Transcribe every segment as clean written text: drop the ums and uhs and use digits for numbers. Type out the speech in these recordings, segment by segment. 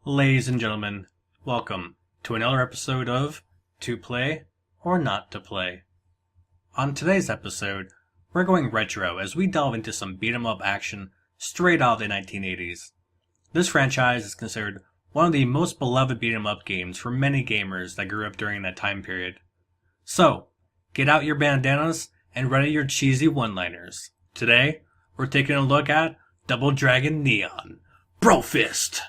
Ladies and gentlemen, welcome to another episode of To Play or Not to Play. On today's episode, we're going retro as we delve into some beat-em-up action straight out of the 1980s. This franchise is considered one of the most beloved beat-em-up games for many gamers that grew up during that time period. So, get out your bandanas and ready your cheesy one-liners. Today, we're taking a look at Double Dragon Neon Brofist!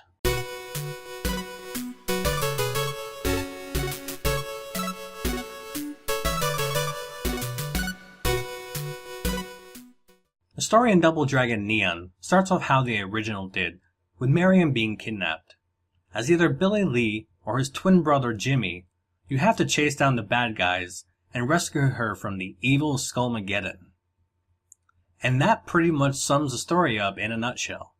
The story in Double Dragon Neon starts off how the original did, with Marion being kidnapped. As either Billy Lee or his twin brother Jimmy, you have to chase down the bad guys and rescue her from the evil Skullmageddon. And that pretty much sums the story up in a nutshell.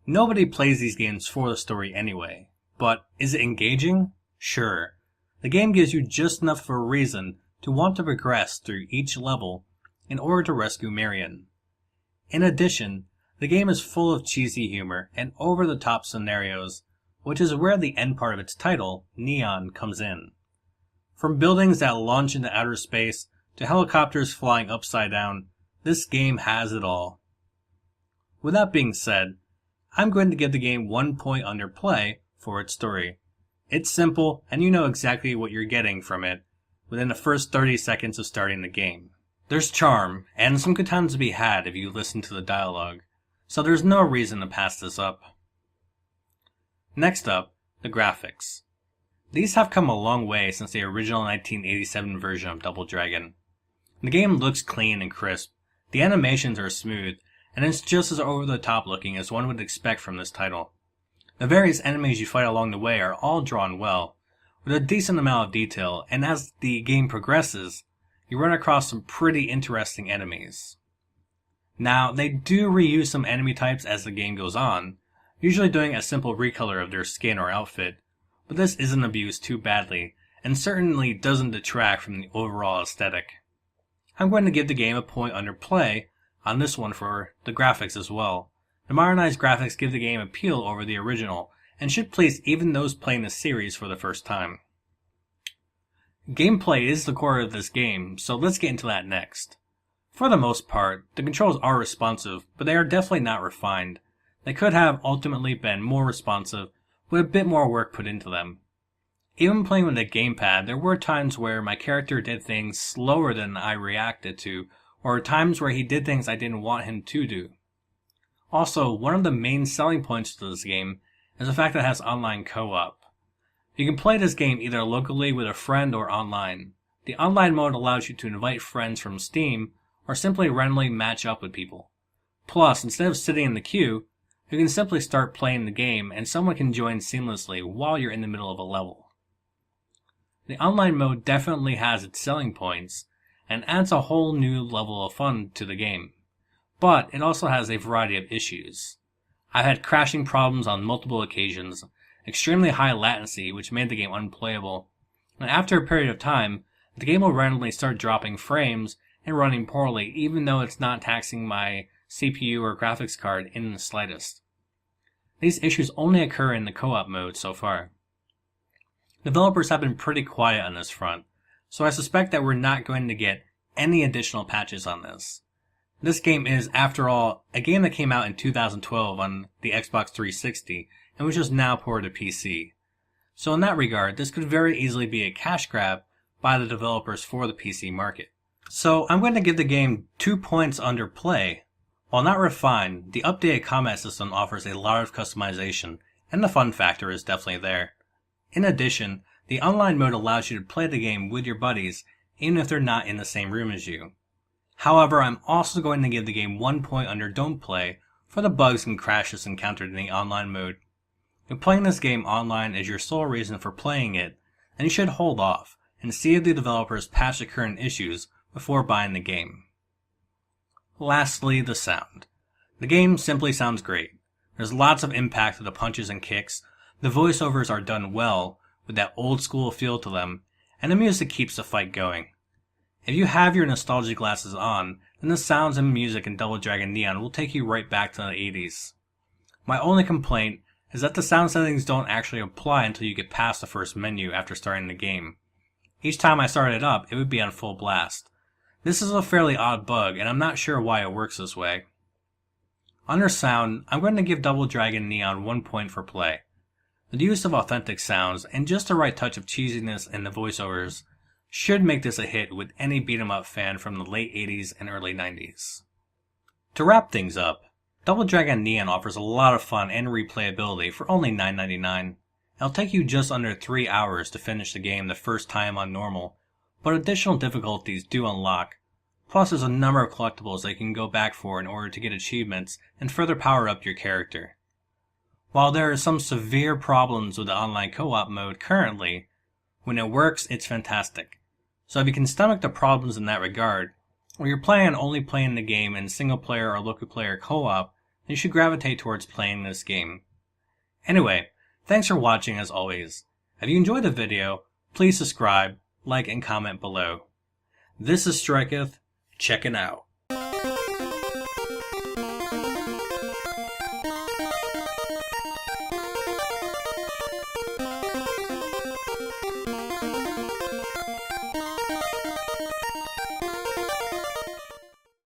Nobody plays these games for the story anyway, but is it engaging? Sure. The game gives you just enough of a reason to want to progress through each level in order to rescue Marion. In addition, the game is full of cheesy humor and over-the-top scenarios, which is where the end part of its title, Neon, comes in. From buildings that launch into outer space to helicopters flying upside down, this game has it all. With that being said, I'm going to give the game 1 point under play for its story. It's simple, and you know exactly what you're getting from it within the first 30 seconds of starting the game. There's charm, and some good times to be had if you listen to the dialogue, so there's no reason to pass this up. Next up, the graphics. These have come a long way since the original 1987 version of Double Dragon. The game looks clean and crisp, the animations are smooth, and it's just as over-the-top looking as one would expect from this title. The various enemies you fight along the way are all drawn well, with a decent amount of detail, and as the game progresses, you run across some pretty interesting enemies. Now, they do reuse some enemy types as the game goes on, usually doing a simple recolor of their skin or outfit, but this isn't abused too badly, and certainly doesn't detract from the overall aesthetic. I'm going to give the game a point under play on this one for the graphics as well. The modernized graphics give the game appeal over the original, and should please even those playing the series for the first time. Gameplay is the core of this game, so let's get into that next. For the most part, the controls are responsive, but they are definitely not refined. They could have ultimately been more responsive, with a bit more work put into them. Even playing with a gamepad, there were times where my character did things slower than I reacted to, or times where he did things I didn't want him to do. Also, one of the main selling points to this game is the fact that it has online co-op. You can play this game either locally with a friend or online. The online mode allows you to invite friends from Steam or simply randomly match up with people. Plus, instead of sitting in the queue, you can simply start playing the game and someone can join seamlessly while you're in the middle of a level. The online mode definitely has its selling points and adds a whole new level of fun to the game, but it also has a variety of issues. I've had crashing problems on multiple occasions, extremely high latency which made the game unplayable, and after a period of time, the game will randomly start dropping frames and running poorly even though it's not taxing my CPU or graphics card in the slightest. These issues only occur in the co-op mode so far. Developers have been pretty quiet on this front, so I suspect that we're not going to get any additional patches on this. This game is, after all, a game that came out in 2012 on the Xbox 360 and which is now ported to PC. So in that regard, this could very easily be a cash grab by the developers for the PC market. So I'm going to give the game 2 points under play. While not refined, the updated combat system offers a lot of customization, and the fun factor is definitely there. In addition, the online mode allows you to play the game with your buddies, even if they're not in the same room as you. However, I'm also going to give the game 1 point under don't play for the bugs and crashes encountered in the online mode. If playing this game online is your sole reason for playing it, then you should hold off and see if the developers patch the current issues before buying the game. Lastly, the sound. The game simply sounds great. There's lots of impact to the punches and kicks, the voiceovers are done well with that old school feel to them, and the music keeps the fight going. If you have your nostalgia glasses on, then the sounds and music in Double Dragon Neon will take you right back to the 80s. My only complaint is that the sound settings don't actually apply until you get past the first menu after starting the game. Each time I started it up, it would be on full blast. This is a fairly odd bug, and I'm not sure why it works this way. Under sound, I'm going to give Double Dragon Neon 1 point for play. The use of authentic sounds and just the right touch of cheesiness in the voiceovers should make this a hit with any beat-em-up fan from the late 80s and early 90s. To wrap things up, Double Dragon Neon offers a lot of fun and replayability for only $9.99. It'll take you just under 3 hours to finish the game the first time on normal, but additional difficulties do unlock. Plus there's a number of collectibles that you can go back for in order to get achievements and further power up your character. While there are some severe problems with the online co-op mode currently, when it works it's fantastic. So if you can stomach the problems in that regard, or you're planning on only playing the game in single player or local player co-op, then you should gravitate towards playing this game. Anyway, thanks for watching as always. If you enjoyed the video, please subscribe, like, and comment below. This is Striketh, checking out.